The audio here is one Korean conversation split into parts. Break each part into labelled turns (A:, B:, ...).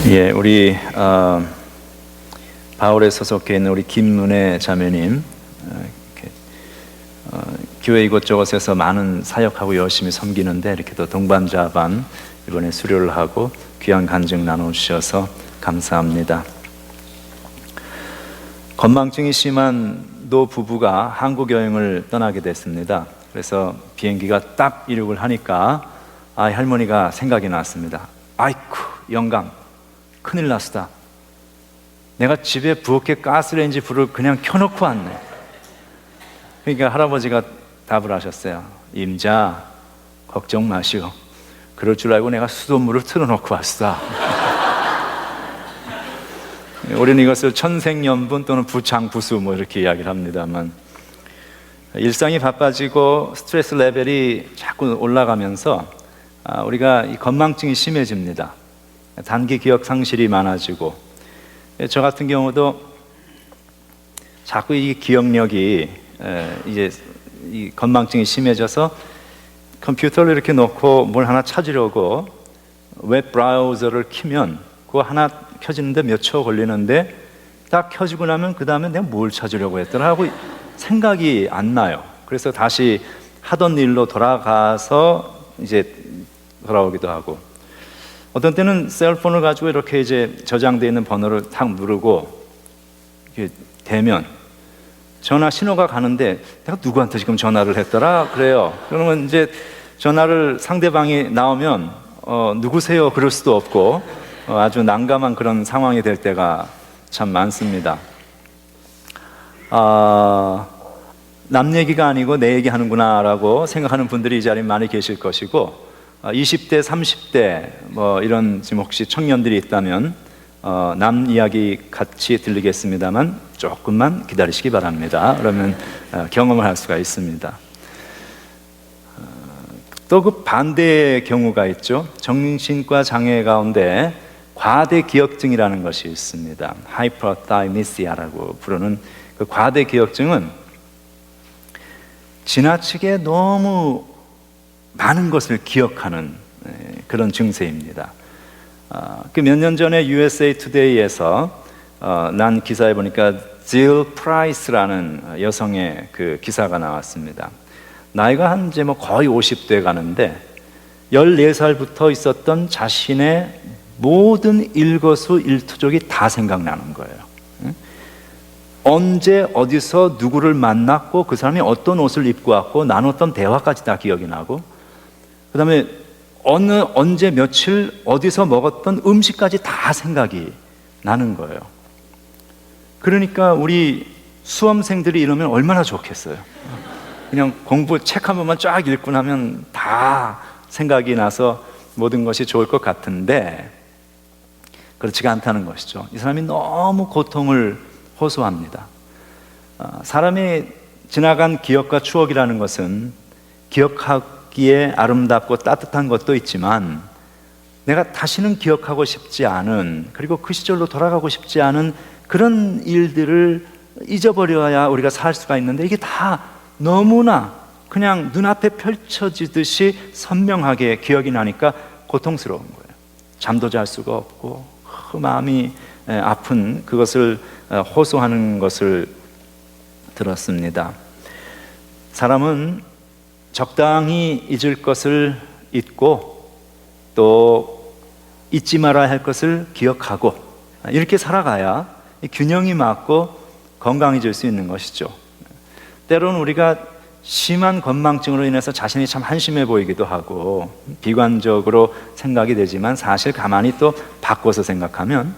A: 예, 우리 바울에 소속해 있는 우리 김문혜 자매님, 이렇게, 교회 이곳저곳에서 많은 사역하고 열심히 섬기는데 이렇게 또 동반자반 이번에 수료를 하고 귀한 간증 나눠주셔서 감사합니다. 건망증이 심한 노 부부가 한국 여행을 떠나게 됐습니다. 그래서 비행기가 딱 이륙을 하니까 할머니가 생각이 났습니다. 아이쿠, 영감, 큰일 났다. 내가 집에 부엌에 가스레인지 불을 그냥 켜놓고 왔네. 그러니까 할아버지가 답을 하셨어요. 임자, 걱정 마시오. 그럴 줄 알고 내가 수돗물을 틀어놓고 왔어. 우리는 이것을 천생연분 또는 부창부수 이렇게 이야기를 합니다만, 일상이 바빠지고 스트레스 레벨이 자꾸 올라가면서 우리가 이 건망증이 심해집니다. 단기 기억 상실이 많아지고, 저 같은 경우도 자꾸 이 기억력이 이제 이 건망증이 심해져서 컴퓨터를 이렇게 놓고 뭘 하나 찾으려고 웹 브라우저를 키면 그거 하나 켜지는데 몇 초 걸리는데 딱 켜지고 나면 그 다음에 내가 뭘 찾으려고 했더라 하고 생각이 안 나요. 그래서 다시 하던 일로 돌아가서 이제 돌아오기도 하고, 어떤 때는 셀폰을 가지고 이렇게 이제 저장되어 있는 번호를 탁 누르고 이렇게 대면 전화 신호가 가는데 내가 누구한테 지금 전화를 했더라 그래요. 그러면 이제 전화를 상대방이 나오면 누구세요? 그럴 수도 없고 아주 난감한 그런 상황이 될 때가 참 많습니다. 남 얘기가 아니고 내 얘기 하는구나 라고 생각하는 분들이 이 자리에 많이 계실 것이고, 20대, 30대 이런 지금 혹시 청년들이 있다면 남 이야기 같이 들리겠습니다만 조금만 기다리시기 바랍니다. 그러면 경험을 할 수가 있습니다. 또 그 반대의 경우가 있죠. 정신과 장애 가운데 과대 기억증이라는 것이 있습니다. 하이퍼타이미시아라고 부르는 그 과대 기억증은 지나치게 너무 많은 것을 기억하는 그런 증세입니다. 그 몇 년 전에 USA Today에서 난 기사에 보니까 질 프라이스라는 여성의 그 기사가 나왔습니다. 나이가 한 이제 거의 50대 가는데 14살부터 있었던 자신의 모든 일거수일투족이 다 생각나는 거예요. 언제 어디서 누구를 만났고 그 사람이 어떤 옷을 입고 왔고 나눴던 대화까지 다 기억이 나고, 그 다음에 언제 며칠 어디서 먹었던 음식까지 다 생각이 나는 거예요. 그러니까 우리 수험생들이 이러면 얼마나 좋겠어요. 그냥 공부 책 한 번만 쫙 읽고 나면 다 생각이 나서 모든 것이 좋을 것 같은데 그렇지가 않다는 것이죠. 이 사람이 너무 고통을 호소합니다. 사람이 지나간 기억과 추억이라는 것은 기억하기에 아름답고 따뜻한 것도 있지만 내가 다시는 기억하고 싶지 않은, 그리고 그 시절로 돌아가고 싶지 않은 그런 일들을 잊어버려야 우리가 살 수가 있는데, 이게 다 너무나 그냥 눈앞에 펼쳐지듯이 선명하게 기억이 나니까 고통스러운 거예요. 잠도 잘 수가 없고 마음이 아픈 그것을 호소하는 것을 들었습니다. 사람은 적당히 잊을 것을 잊고 또 잊지 말아야 할 것을 기억하고 이렇게 살아가야 균형이 맞고 건강해질 수 있는 것이죠. 때로는 우리가 심한 건망증으로 인해서 자신이 참 한심해 보이기도 하고 비관적으로 생각이 되지만, 사실 가만히 또 바꿔서 생각하면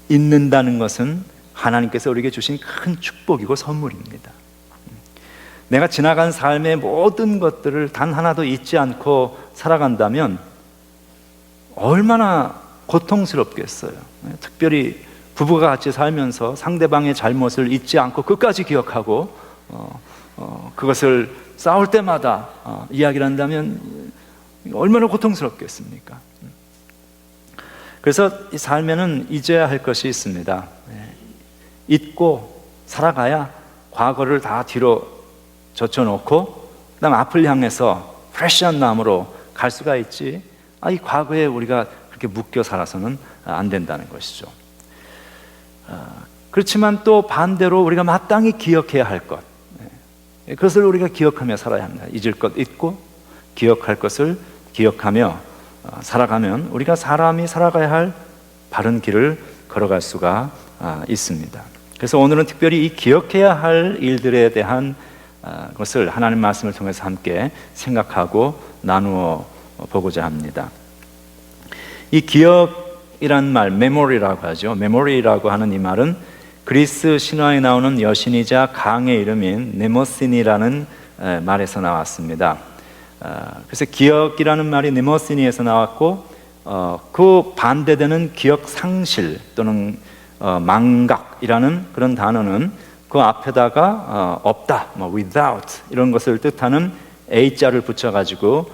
A: 잊는다는 것은 하나님께서 우리에게 주신 큰 축복이고 선물입니다. 내가 지나간 삶의 모든 것들을 단 하나도 잊지 않고 살아간다면 얼마나 고통스럽겠어요. 특별히 부부가 같이 살면서 상대방의 잘못을 잊지 않고 끝까지 기억하고 그것을 싸울 때마다 이야기를 한다면 얼마나 고통스럽겠습니까? 그래서 이 삶에는 잊어야 할 것이 있습니다. 잊고 살아가야 과거를 다 뒤로 젖혀놓고 그다음 앞을 향해서 프레시한 마음으로 갈 수가 있지. 이 과거에 우리가 그렇게 묶여 살아서는 안 된다는 것이죠. 그렇지만 또 반대로 우리가 마땅히 기억해야 할 것, 그것을 우리가 기억하며 살아야 합니다. 잊을 것 잊고 기억할 것을 기억하며 살아가면 우리가 사람이 살아가야 할 바른 길을 걸어갈 수가 있습니다. 그래서 오늘은 특별히 이 기억해야 할 일들에 대한 것을 하나님 말씀을 통해서 함께 생각하고 나누어 보고자 합니다. 이 기억이란 말, 메모리라고 하죠. 메모리라고 하는 이 말은 그리스 신화에 나오는 여신이자 강의 이름인 네모시니라는 말에서 나왔습니다. 그래서 기억이라는 말이 네모시니에서 나왔고, 그 반대되는 기억 상실 또는 망각이라는 그런 단어는 그 앞에다가 없다, without 이런 것을 뜻하는 A자를 붙여가지고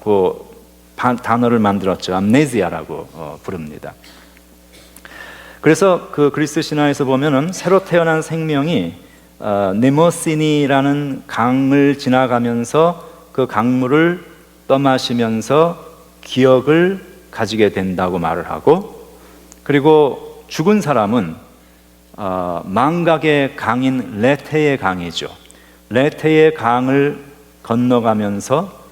A: 그 단어를 만들었죠. 암네시아라고 부릅니다. 그래서 그 그리스 신화에서 보면은 새로 태어난 생명이 네모시니라는 강을 지나가면서 그 강물을 떠마시면서 기억을 가지게 된다고 말을 하고, 그리고 죽은 사람은 망각의 강인 레테의 강이죠. 레테의 강을 건너가면서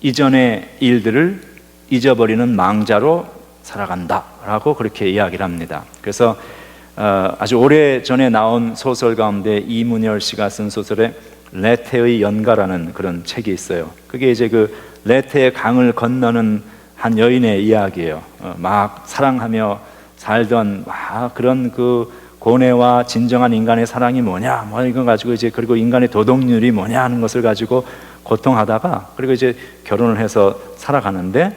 A: 이전의 일들을 잊어버리는 망자로 살아간다라고 그렇게 이야기를 합니다. 그래서 아주 오래전에 나온 소설 가운데 이문열 씨가 쓴 소설에 레테의 연가라는 그런 책이 있어요. 그게 이제 그 레테의 강을 건너는 한 여인의 이야기예요. 막 사랑하며 살던 그런 그 고뇌와 진정한 인간의 사랑이 뭐냐, 이거 가지고 이제 그리고 인간의 도덕률이 뭐냐 하는 것을 가지고 고통하다가 그리고 이제 결혼을 해서 살아가는데,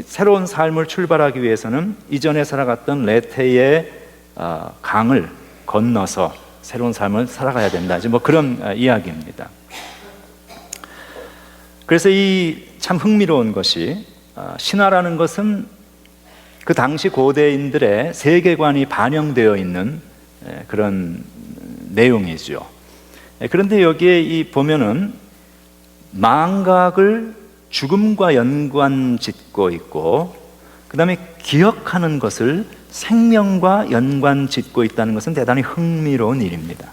A: 새로운 삶을 출발하기 위해서는 이전에 살아갔던 레테의 강을 건너서 새로운 삶을 살아가야 된다. 이제 그런 이야기입니다. 그래서 이 참 흥미로운 것이 신화라는 것은 그 당시 고대인들의 세계관이 반영되어 있는 그런 내용이죠. 그런데 여기에 보면은 망각을 죽음과 연관짓고 있고, 그 다음에 기억하는 것을 생명과 연관짓고 있다는 것은 대단히 흥미로운 일입니다.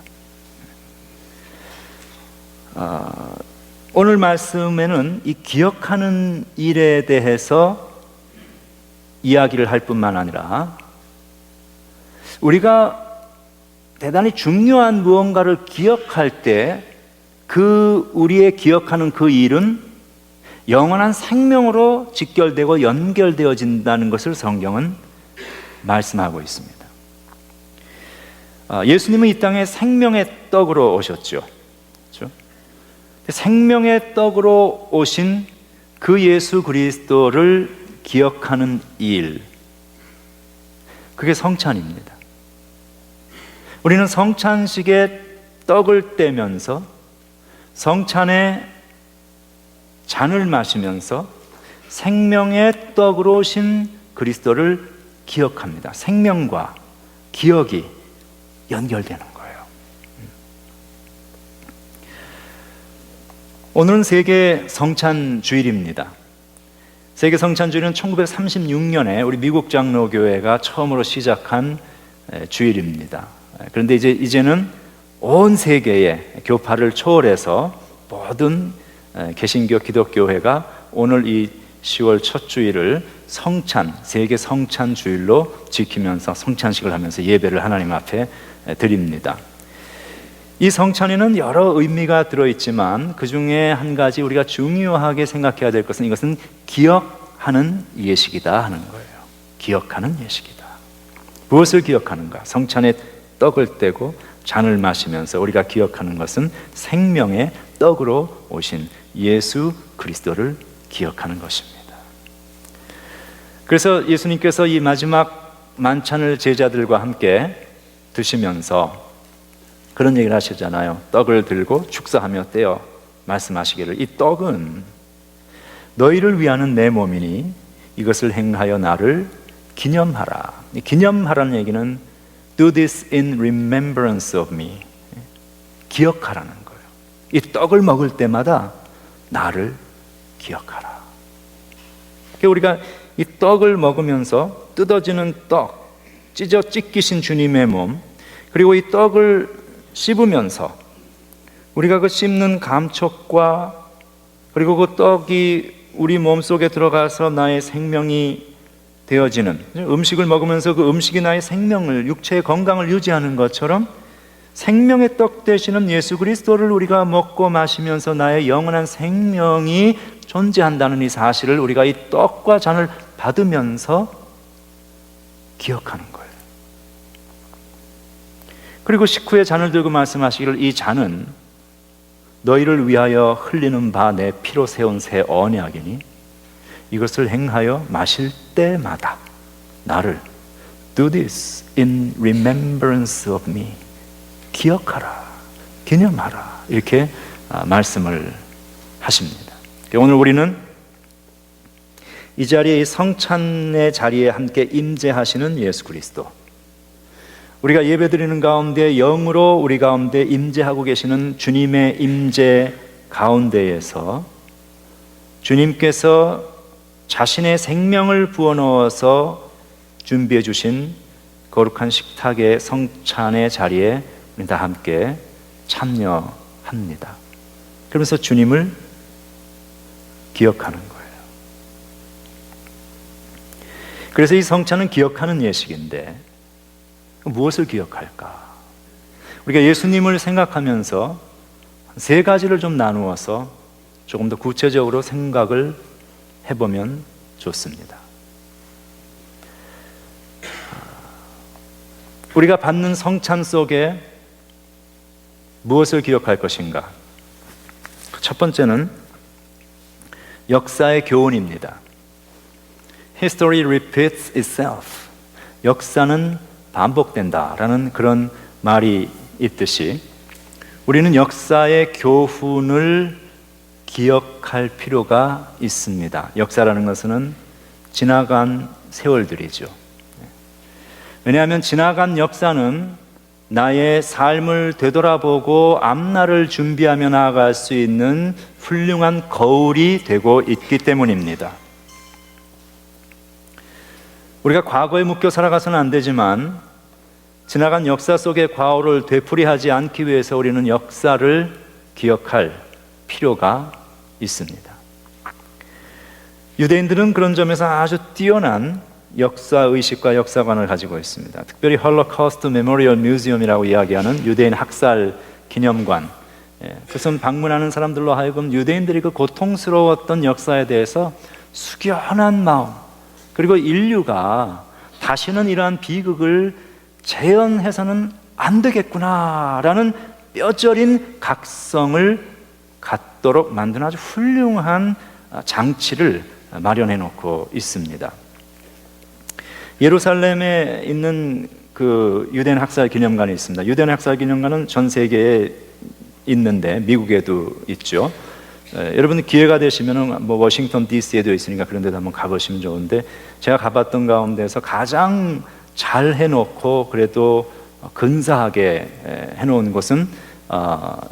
A: 오늘 말씀에는 이 기억하는 일에 대해서 이야기를 할 뿐만 아니라 우리가 대단히 중요한 무언가를 기억할 때 그 우리의 기억하는 그 일은 영원한 생명으로 직결되고 연결되어진다는 것을 성경은 말씀하고 있습니다. 예수님은 이 땅에 생명의 떡으로 오셨죠. 그렇죠? 생명의 떡으로 오신 그 예수 그리스도를 기억하는 일, 그게 성찬입니다. 우리는 성찬식에 떡을 떼면서 성찬의 잔을 마시면서 생명의 떡으로 오신 그리스도를 기억합니다. 생명과 기억이 연결되는 거예요. 오늘은 세계 성찬 주일입니다. 세계 성찬 주일은 1936년에 우리 미국 장로교회가 처음으로 시작한 주일입니다. 그런데 이제는 온 세계의 교파를 초월해서 모든 개신교 기독교회가 오늘 이 10월 첫 주일을 성찬, 세계 성찬 주일로 지키면서 성찬식을 하면서 예배를 하나님 앞에 드립니다. 이 성찬에는 여러 의미가 들어있지만 그 중에 한 가지 우리가 중요하게 생각해야 될 것은 이것은 기억하는 예식이다 하는 거예요. 기억하는 예식이다. 무엇을 기억하는가? 성찬에 떡을 떼고 잔을 마시면서 우리가 기억하는 것은 생명의 떡으로 오신 예수 그리스도를 기억하는 것입니다. 그래서 예수님께서 이 마지막 만찬을 제자들과 함께 드시면서 그런 얘기를 하시잖아요. 떡을 들고 축사하며 떼어 말씀하시기를, 이 떡은 너희를 위하는 내 몸이니 이것을 행하여 나를 기념하라. 이 기념하라는 얘기는 Do this in remembrance of me. 기억하라는 거예요. 이 떡을 먹을 때마다 나를 기억하라. 우리가 이 떡을 먹으면서 뜯어지는 떡, 찢기신 주님의 몸, 그리고 이 떡을 씹으면서 우리가 그 씹는 감촉과 그리고 그 떡이 우리 몸속에 들어가서 나의 생명이 되어지는, 음식을 먹으면서 그 음식이 나의 생명을, 육체의 건강을 유지하는 것처럼 생명의 떡 되시는 예수 그리스도를 우리가 먹고 마시면서 나의 영원한 생명이 존재한다는 이 사실을 우리가 이 떡과 잔을 받으면서 기억하는 거예요. 그리고 식후에 잔을 들고 말씀하시기를 이 잔은 너희를 위하여 흘리는 바 내 피로 세운 새 언약이니 이것을 행하여 마실 때마다 나를 Do this in remembrance of me. 기억하라, 기념하라, 이렇게 말씀을 하십니다. 오늘 우리는 이 자리에, 성찬의 자리에 함께 임재하시는 예수 그리스도, 우리가 예배드리는 가운데 영으로 우리 가운데 임재하고 계시는 주님의 임재 가운데에서 주님께서 자신의 생명을 부어넣어서 준비해 주신 거룩한 식탁의 성찬의 자리에 우리 다 함께 참여합니다. 그러면서 주님을 기억하는 거예요. 그래서 이 성찬은 기억하는 예식인데 무엇을 기억할까? 우리가 예수님을 생각하면서 세 가지를 좀 나누어서 조금 더 구체적으로 생각을 해보면 좋습니다. 우리가 받는 성찬 속에 무엇을 기억할 것인가? 첫 번째는 역사의 교훈입니다. History repeats itself. 역사는 반복된다라는 그런 말이 있듯이 우리는 역사의 교훈을 기억할 필요가 있습니다. 역사라는 것은 지나간 세월들이죠. 왜냐하면 지나간 역사는 나의 삶을 되돌아보고 앞날을 준비하며 나아갈 수 있는 훌륭한 거울이 되고 있기 때문입니다. 우리가 과거에 묶여 살아가서는 안 되지만 지나간 역사 속의 과오를 되풀이하지 않기 위해서 우리는 역사를 기억할 필요가 있습니다. 유대인들은 그런 점에서 아주 뛰어난 역사의식과 역사관을 가지고 있습니다. 특별히 홀로코스트 메모리얼 뮤지엄이라고 이야기하는 유대인 학살 기념관, 그것은 방문하는 사람들로 하여금 유대인들이 그 고통스러웠던 역사에 대해서 숙연한 마음, 그리고 인류가 다시는 이러한 비극을 재현해서는 안 되겠구나라는 뼈저린 각성을 갖도록 만드는 아주 훌륭한 장치를 마련해 놓고 있습니다. 예루살렘에 있는 그 유대인 학살 기념관이 있습니다. 유대인 학살 기념관은 전 세계에 있는데 미국에도 있죠. 여러분 기회가 되시면은 뭐 워싱턴 DC에도 있으니까 그런 데도 한번 가보시면 좋은데, 제가 가봤던 가운데서 가장 잘 해놓고 그래도 근사하게 해놓은 곳은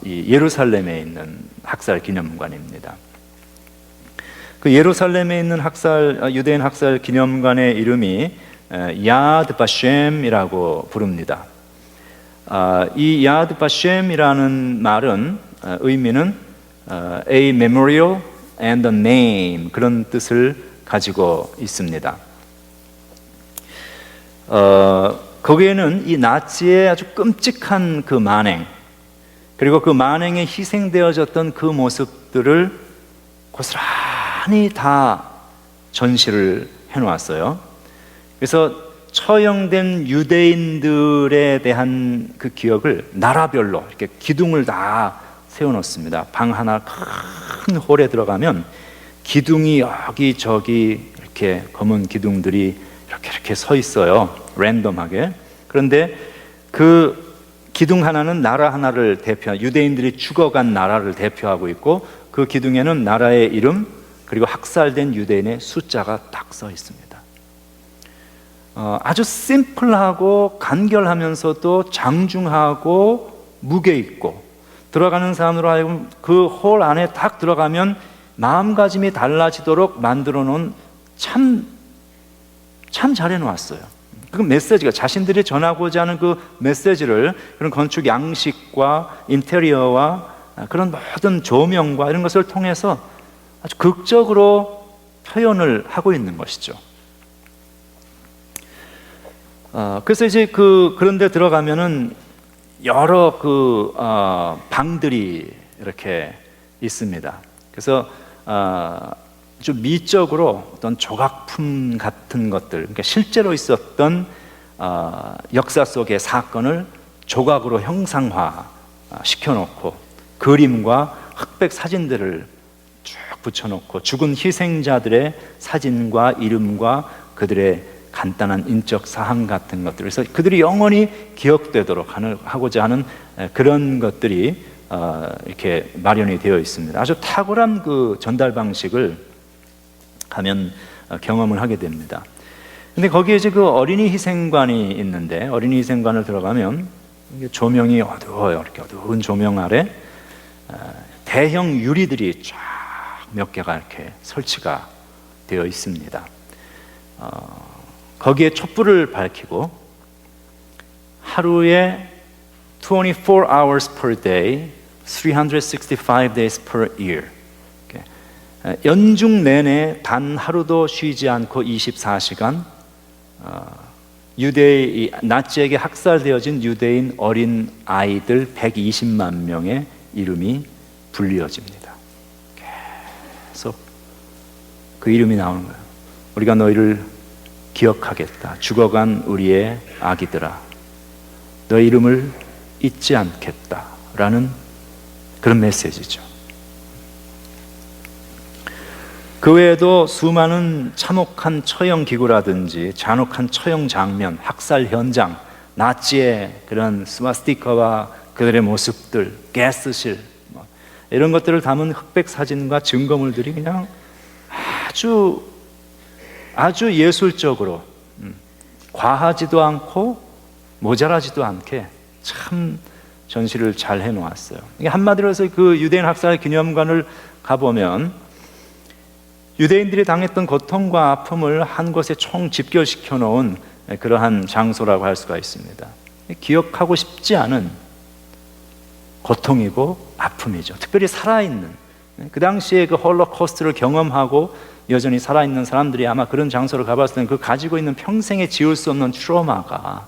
A: 이 예루살렘에 있는 학살 기념관입니다. 그 예루살렘에 있는 유대인 학살 기념관의 이름이 야드 바셴이라고 부릅니다. 이 야드 바셴이라는 말은 의미는 a memorial and a name, 그런 뜻을 가지고 있습니다. 거기에는 이 나치의 아주 끔찍한 그 만행, 그리고 그 만행에 희생되어졌던 그 모습들을 고스란히 다 전시를 해놓았어요. 그래서 처형된 유대인들에 대한 그 기억을 나라별로 이렇게 기둥을 다 세워놓습니다. 방 하나 큰 홀에 들어가면 기둥이 여기저기 이렇게 검은 기둥들이 이렇게 서 있어요. 랜덤하게. 그런데 그 기둥 하나는 나라 하나를 대표한, 유대인들이 죽어간 나라를 대표하고 있고, 그 기둥에는 나라의 이름 그리고 학살된 유대인의 숫자가 딱 써 있습니다. 아주 심플하고 간결하면서도 장중하고 무게 있고, 들어가는 사람으로 하여금 그 홀 안에 딱 들어가면 마음가짐이 달라지도록 만들어 놓은 참 잘 해놓았어요. 그 메시지가 자신들이 전하고자 하는 그 메시지를 그런 건축 양식과 인테리어와 그런 모든 조명과 이런 것을 통해서 아주 극적으로 표현을 하고 있는 것이죠. 그래서 이제 그런데 들어가면은 여러 방들이 이렇게 있습니다. 그래서 좀 미적으로 어떤 조각품 같은 것들, 그러니까 실제로 있었던 역사 속의 사건을 조각으로 형상화 시켜놓고 그림과 흑백 사진들을 쭉 붙여놓고 죽은 희생자들의 사진과 이름과 그들의 간단한 인적 사항 같은 것들, 그래서 그들이 영원히 기억되도록 하고자 하는 그런 것들이 이렇게 마련이 되어 있습니다. 아주 탁월한 그 전달 방식을 가면 경험을 하게 됩니다. 근데 거기에 이제 그 어린이 희생관이 있는데, 어린이 희생관을 들어가면 조명이 어두워요. 이렇게 어두운 조명 아래 대형 유리들이 쫙 몇 개가 이렇게 설치가 되어 있습니다. 거기에 촛불을 밝히고 하루에 24 hours per day, 365 days per year. 연중 내내 단 하루도 쉬지 않고 24시간 나치에게 학살되어진 유대인 어린 아이들 120만 명의 이름이 불리어집니다. 계속 그 이름이 나오는 거예요. 우리가 너희를 기억하겠다. 죽어간 우리의 아기들아, 너희 이름을 잊지 않겠다라는 그런 메시지죠. 그 외에도 수많은 참혹한 처형 기구라든지 잔혹한 처형 장면, 학살 현장, 나치의 그런 스와스티카와 그들의 모습들, 가스실, 이런 것들을 담은 흑백 사진과 증거물들이 그냥 아주 예술적으로 과하지도 않고 모자라지도 않게 참 전시를 잘 해놓았어요. 한마디로 해서 그 유대인 학살 기념관을 가보면 유대인들이 당했던 고통과 아픔을 한 곳에 총 집결시켜 놓은 그러한 장소라고 할 수가 있습니다. 기억하고 싶지 않은 고통이고 아픔이죠. 특별히 살아있는, 그 당시에 그 홀로코스트를 경험하고 여전히 살아있는 사람들이 아마 그런 장소를 가봤을 때는 그 가지고 있는 평생에 지울 수 없는 트라우마가,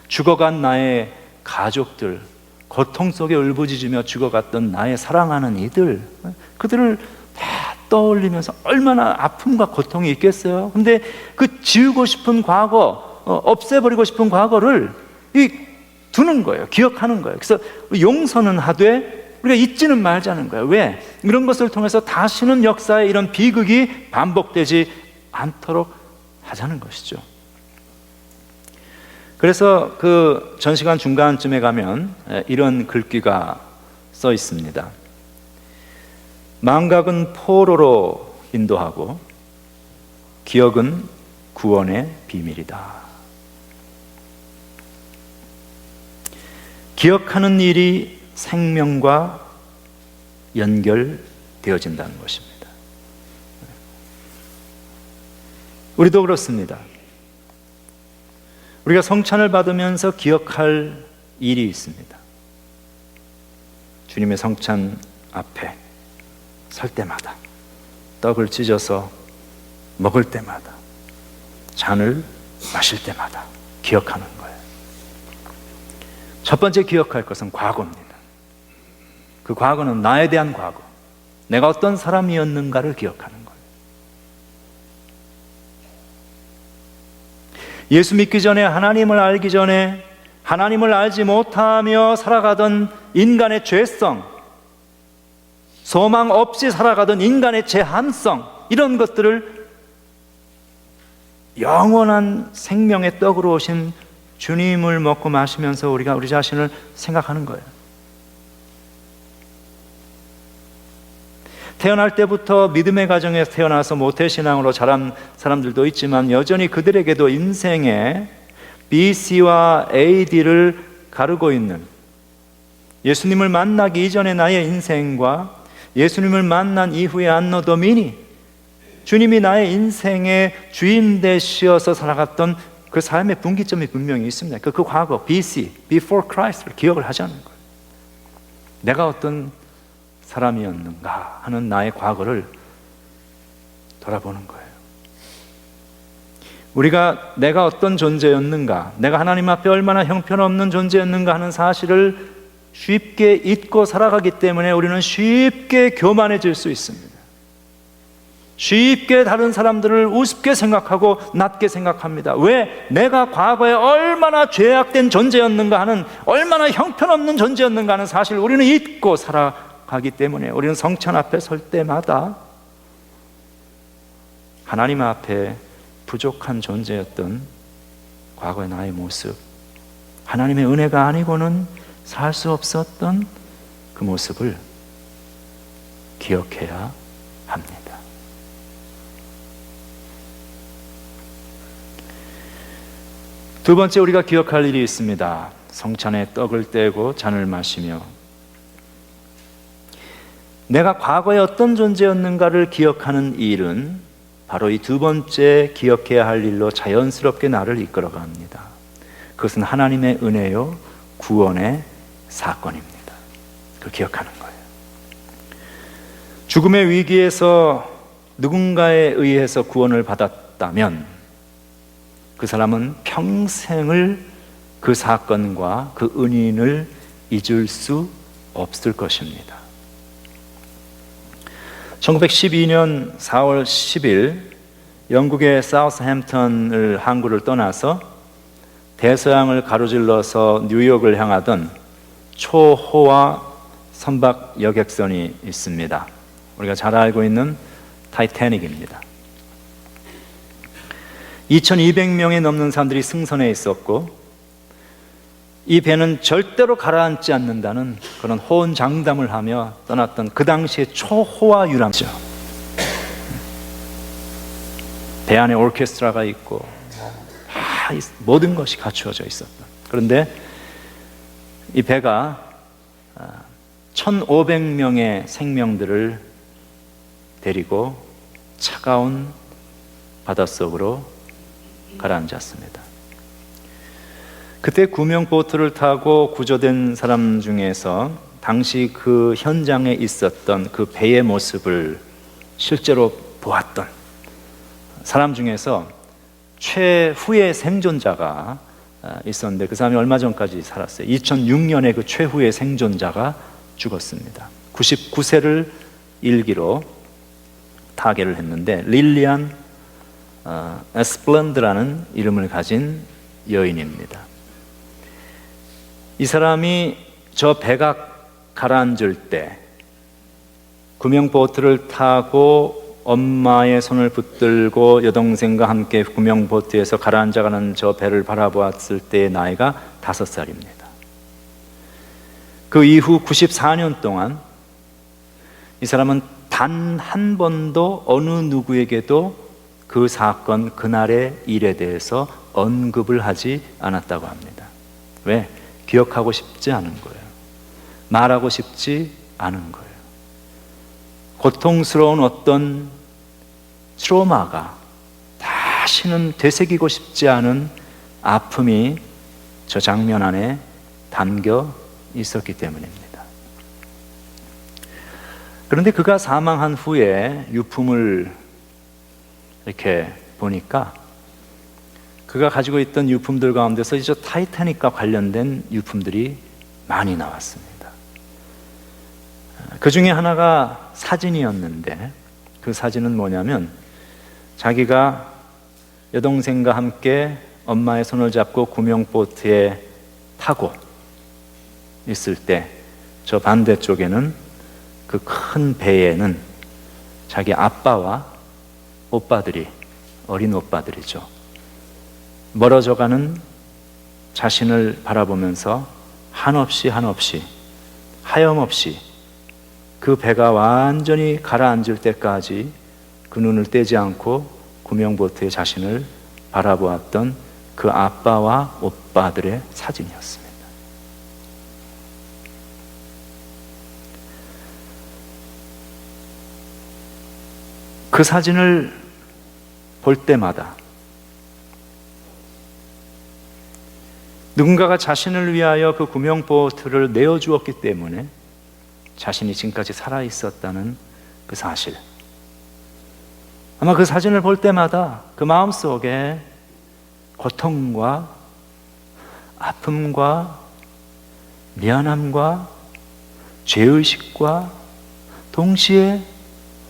A: 죽어간 나의 가족들, 고통 속에 울부짖으며 죽어갔던 나의 사랑하는 이들, 그들을 다 떠올리면서 얼마나 아픔과 고통이 있겠어요. 근데 그 지우고 싶은 과거, 없애버리고 싶은 과거를 두는 거예요. 기억하는 거예요. 그래서 용서는 하되 우리가 잊지는 말자는 거예요. 왜? 이런 것을 통해서 다시는 역사의 이런 비극이 반복되지 않도록 하자는 것이죠. 그래서 그 전시관 중간쯤에 가면 이런 글귀가 써 있습니다. 망각은 포로로 인도하고 기억은 구원의 비밀이다. 기억하는 일이 생명과 연결되어진다는 것입니다. 우리도 그렇습니다. 우리가 성찬을 받으면서 기억할 일이 있습니다. 주님의 성찬 앞에 설 때마다, 떡을 찢어서 먹을 때마다, 잔을 마실 때마다 기억하는 거예요. 첫 번째 기억할 것은 과거입니다. 그 과거는 나에 대한 과거, 내가 어떤 사람이었는가를 기억하는 거예요. 예수 믿기 전에, 하나님을 알기 전에 하나님을 알지 못하며 살아가던 인간의 죄성, 소망 없이 살아가던 인간의 제한성, 이런 것들을 영원한 생명의 떡으로 오신 주님을 먹고 마시면서 우리가 우리 자신을 생각하는 거예요. 태어날 때부터 믿음의 가정에서 태어나서 모태신앙으로 자란 사람들도 있지만 여전히 그들에게도 인생의 BC와 AD를 가르고 있는, 예수님을 만나기 이전의 나의 인생과 예수님을 만난 이후의 안노 도미니, 주님이 나의 인생의 주인 되시어서 살아갔던 그 삶의 분기점이 분명히 있습니다. 그 과거, BC, Before Christ를 기억을 하자는 거예요. 내가 어떤 사람이었는가 하는 나의 과거를 돌아보는 거예요. 우리가 내가 어떤 존재였는가, 내가 하나님 앞에 얼마나 형편없는 존재였는가 하는 사실을 쉽게 잊고 살아가기 때문에 우리는 쉽게 교만해질 수 있습니다. 쉽게 다른 사람들을 우습게 생각하고 낮게 생각합니다. 왜? 내가 과거에 얼마나 죄악된 존재였는가 하는, 얼마나 형편없는 존재였는가 하는 사실을 우리는 잊고 살아가기 때문에 우리는 성찬 앞에 설 때마다 하나님 앞에 부족한 존재였던 과거의 나의 모습, 하나님의 은혜가 아니고는 살 수 없었던 그 모습을 기억해야 합니다. 두 번째 우리가 기억할 일이 있습니다. 성찬에 떡을 떼고 잔을 마시며 내가 과거에 어떤 존재였는가를 기억하는 일은 바로 이 두 번째 기억해야 할 일로 자연스럽게 나를 이끌어갑니다. 그것은 하나님의 은혜요 구원의 사건입니다. 그걸 기억하는 거예요. 죽음의 위기에서 누군가에 의해서 구원을 받았다면 그 사람은 평생을 그 사건과 그 은인을 잊을 수 없을 것입니다. 1912년 4월 10일 영국의 사우스햄턴을 항구를 떠나서 대서양을 가로질러서 뉴욕을 향하던 초호화 선박 여객선이 있습니다. 우리가 잘 알고 있는 타이타닉입니다. 2200명이 넘는 사람들이 승선해 있었고 이 배는 절대로 가라앉지 않는다는 그런 호언장담을 하며 떠났던 그 당시의 초호화 유람선. 배 안에 오케스트라가 있고 모든 것이 갖추어져 있었던. 그런데 이 배가 1500명의 생명들을 데리고 차가운 바닷속으로 가라앉았습니다. 그때 구명보트를 타고 구조된 사람 중에서 당시 그 현장에 있었던 그 배의 모습을 실제로 보았던 사람 중에서 최후의 생존자가 있었는데 그 사람이 얼마 전까지 살았어요. 2006년에 그 최후의 생존자가 죽었습니다. 99세를 일기로 타계를 했는데 릴리안 에스플런드라는 이름을 가진 여인입니다. 이 사람이 저 배가 가라앉을 때 구명보트를 타고 엄마의 손을 붙들고 여동생과 함께 구명보트에서 가라앉아가는 저 배를 바라보았을 때의 나이가 5살입니다. 그 이후 94년 동안 이 사람은 단 한 번도 어느 누구에게도 그 사건, 그날의 일에 대해서 언급을 하지 않았다고 합니다. 왜? 기억하고 싶지 않은 거예요. 말하고 싶지 않은 거예요. 고통스러운 어떤 트로마가 다시는 되새기고 싶지 않은 아픔이 저 장면 안에 담겨 있었기 때문입니다. 그런데 그가 사망한 후에 유품을 이렇게 보니까 그가 가지고 있던 유품들 가운데서 저 타이타닉과 관련된 유품들이 많이 나왔습니다. 그 중에 하나가 사진이었는데 그 사진은 뭐냐면 자기가 여동생과 함께 엄마의 손을 잡고 구명보트에 타고 있을 때 저 반대쪽에는 그 큰 배에는 자기 아빠와 오빠들이, 어린 오빠들이죠. 멀어져가는 자신을 바라보면서 한없이 하염없이 그 배가 완전히 가라앉을 때까지 그 눈을 떼지 않고 구명보트의 자신을 바라보았던 그 아빠와 오빠들의 사진이었습니다. 그 사진을 볼 때마다 누군가가 자신을 위하여 그 구명보트를 내어주었기 때문에 자신이 지금까지 살아있었다는 그 사실, 아마 그 사진을 볼 때마다 그 마음속에 고통과 아픔과 미안함과 죄의식과 동시에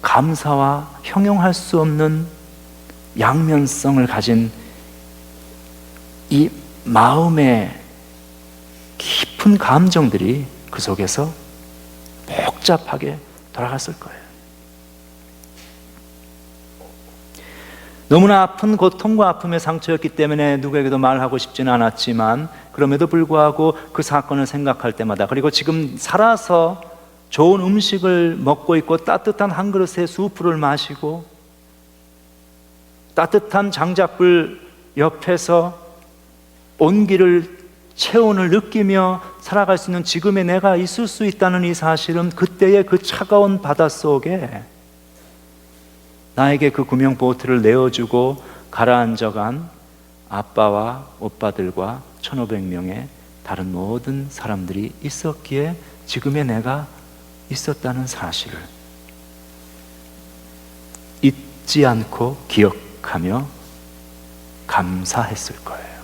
A: 감사와 형용할 수 없는 양면성을 가진 이 마음의 깊은 감정들이 그 속에서 복잡하게 돌아갔을 거예요. 너무나 아픈 고통과 아픔의 상처였기 때문에 누구에게도 말하고 싶지는 않았지만, 그럼에도 불구하고 그 사건을 생각할 때마다, 그리고 지금 살아서 좋은 음식을 먹고 있고 따뜻한 한 그릇의 수프를 마시고 따뜻한 장작불 옆에서 온기를, 체온을 느끼며 살아갈 수 있는 지금의 내가 있을 수 있다는 이 사실은, 그때의 그 차가운 바닷속에 나에게 그 구명보트를 내어주고 가라앉아간 아빠와 오빠들과 1,500명의 다른 모든 사람들이 있었기에 지금의 내가 있었다는 사실을 잊지 않고 기억하며 감사했을 거예요.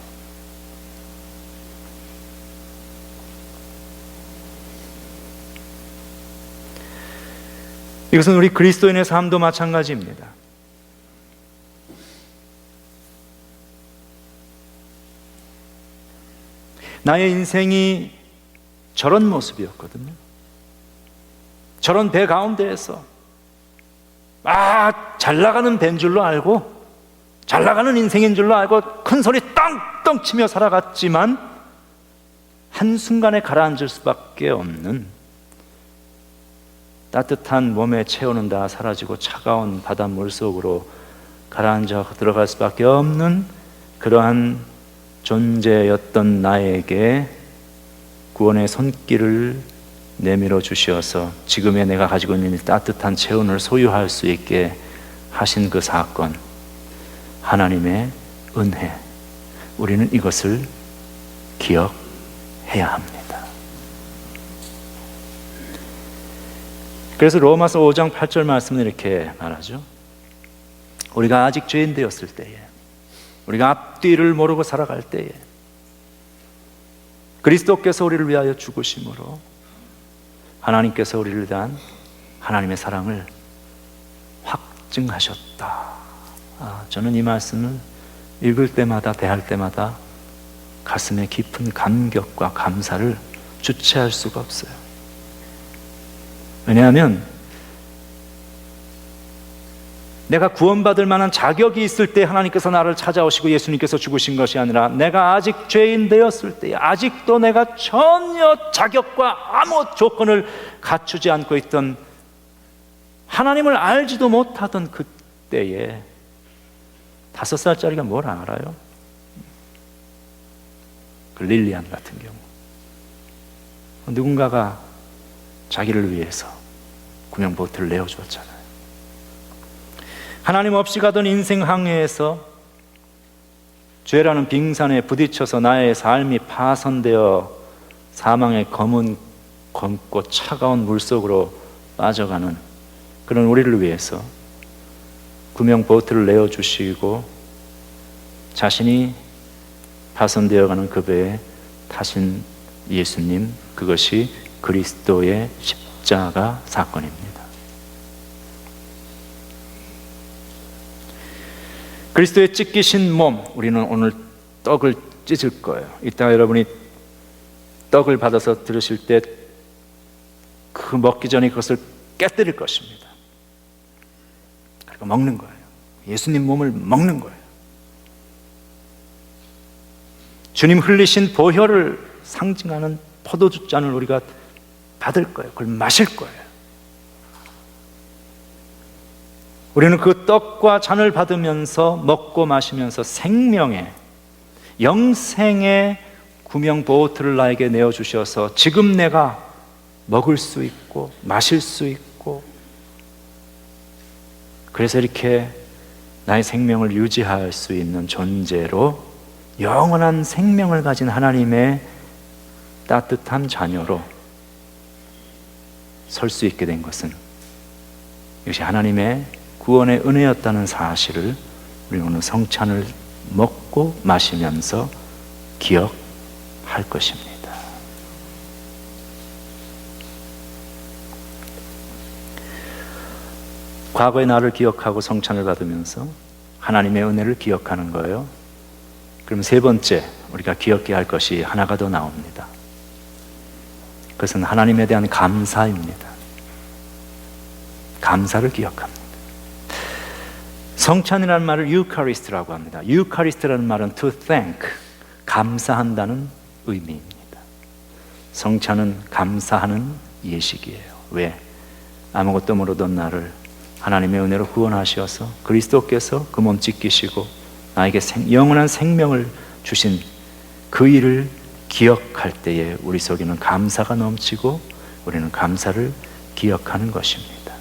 A: 이것은 우리 그리스도인의 삶도 마찬가지입니다. 나의 인생이 저런 모습이었거든요. 저런 배 가운데에서 잘 나가는 배인 줄로 알고, 잘 나가는 인생인 줄로 알고 큰 소리 떵떵 치며 살아갔지만 한순간에 가라앉을 수밖에 없는, 따뜻한 몸의 체온은 다 사라지고 차가운 바닷물 속으로 가라앉아 들어갈 수밖에 없는 그러한 존재였던 나에게 구원의 손길을 내밀어 주셔서 지금의 내가 가지고 있는 따뜻한 체온을 소유할 수 있게 하신 그 사건, 하나님의 은혜, 우리는 이것을 기억해야 합니다. 그래서 로마서 5장 8절 말씀은 이렇게 말하죠. 우리가 아직 죄인 되었을 때에, 우리가 앞뒤를 모르고 살아갈 때에 그리스도께서 우리를 위하여 죽으심으로 하나님께서 우리를 대한 하나님의 사랑을 확증하셨다. 저는 이 말씀을 읽을 때마다, 대할 때마다 가슴에 깊은 감격과 감사를 주체할 수가 없어요. 왜냐하면 내가 구원받을 만한 자격이 있을 때 하나님께서 나를 찾아오시고 예수님께서 죽으신 것이 아니라, 내가 아직 죄인 되었을 때, 아직도 내가 전혀 자격과 아무 조건을 갖추지 않고 있던, 하나님을 알지도 못하던 그때에, 5살짜리가 뭘 알아요? 그 릴리안 같은 경우 누군가가 자기를 위해서 구명보트를 내어주었잖아요. 하나님 없이 가던 인생 항해에서 죄라는 빙산에 부딪혀서 나의 삶이 파손되어 사망의 검고 차가운 물속으로 빠져가는 그런 우리를 위해서 구명보트를 내어주시고 자신이 파손되어가는 그 배에 타신 예수님, 그것이 그리스도의 십자가 사건입니다. 그리스도의 찢기신 몸, 우리는 오늘 떡을 찢을 거예요. 이따가 여러분이 떡을 받아서 들으실 때 그 먹기 전에 그것을 깨뜨릴 것입니다. 그리고 먹는 거예요. 예수님 몸을 먹는 거예요. 주님 흘리신 보혈을 상징하는 포도주 잔을 우리가 받을 거예요. 그걸 마실 거예요. 우리는 그 떡과 잔을 받으면서 먹고 마시면서 생명의, 영생의 구명보트를 나에게 내어주셔서 지금 내가 먹을 수 있고 마실 수 있고 그래서 이렇게 나의 생명을 유지할 수 있는 존재로, 영원한 생명을 가진 하나님의 따뜻한 자녀로 설 수 있게 된 것은 이것이 하나님의 구원의 은혜였다는 사실을 우리 오늘 성찬을 먹고 마시면서 기억할 것입니다. 과거의 나를 기억하고 성찬을 받으면서 하나님의 은혜를 기억하는 거예요. 그럼 세 번째 우리가 기억해야 할 것이 하나가 더 나옵니다. 그것은 하나님에 대한 감사입니다. 감사를 기억합니다. 성찬이라는 말을 유카리스트라고 합니다. 유카리스트라는 말은 to thank, 감사한다는 의미입니다. 성찬은 감사하는 예식이에요. 왜? 아무것도 모르던 나를 하나님의 은혜로 구원하셔서 그리스도께서 그 몸 찢기시고 나에게 영원한 생명을 주신 그 일을 기억할 때에 우리 속에는 감사가 넘치고 우리는 감사를 기억하는 것입니다.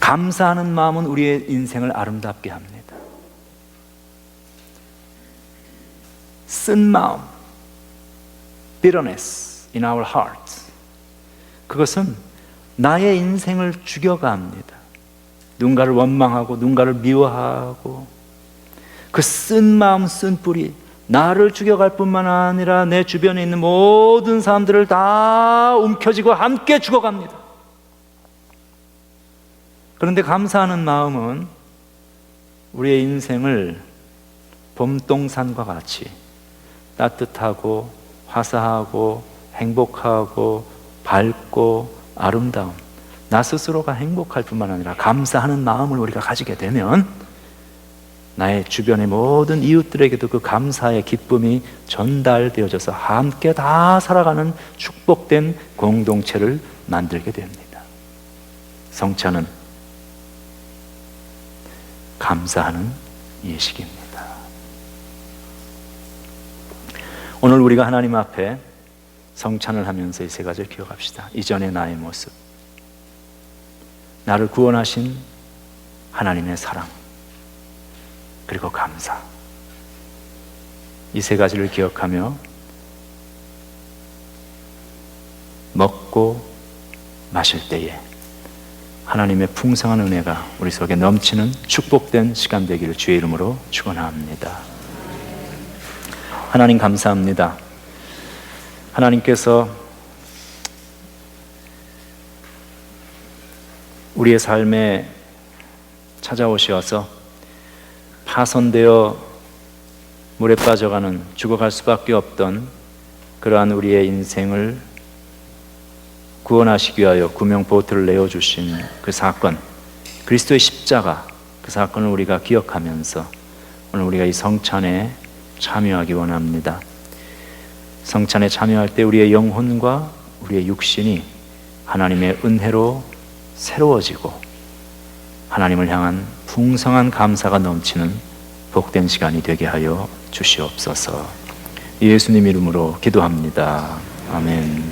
A: 감사하는 마음은 우리의 인생을 아름답게 합니다. 쓴 마음, bitterness in our hearts, 그것은 나의 인생을 죽여갑니다. 누군가를 원망하고 누군가를 미워하고 그 쓴 마음, 쓴 뿌리, 나를 죽여갈 뿐만 아니라 내 주변에 있는 모든 사람들을 다 움켜쥐고 함께 죽어갑니다. 그런데 감사하는 마음은 우리의 인생을 봄동산과 같이 따뜻하고 화사하고 행복하고 밝고 아름다운, 나 스스로가 행복할 뿐만 아니라 감사하는 마음을 우리가 가지게 되면 나의 주변의 모든 이웃들에게도 그 감사의 기쁨이 전달되어져서 함께 다 살아가는 축복된 공동체를 만들게 됩니다. 성찬은 감사하는 예식입니다. 오늘 우리가 하나님 앞에 성찬을 하면서 이 세 가지를 기억합시다. 이전의 나의 모습, 나를 구원하신 하나님의 사랑, 그리고 감사. 이 세 가지를 기억하며 먹고 마실 때에 하나님의 풍성한 은혜가 우리 속에 넘치는 축복된 시간 되기를 주의 이름으로 축원합니다. 하나님 감사합니다. 하나님께서 우리의 삶에 찾아오셔서 파손되어 물에 빠져가는, 죽어갈 수밖에 없던 그러한 우리의 인생을 구원하시기 위하여 구명보트를 내어주신 그 사건, 그리스도의 십자가, 그 사건을 우리가 기억하면서 오늘 우리가 이 성찬에 참여하기 원합니다. 성찬에 참여할 때 우리의 영혼과 우리의 육신이 하나님의 은혜로 새로워지고 하나님을 향한 풍성한 감사가 넘치는 복된 시간이 되게 하여 주시옵소서. 예수님 이름으로 기도합니다. 아멘.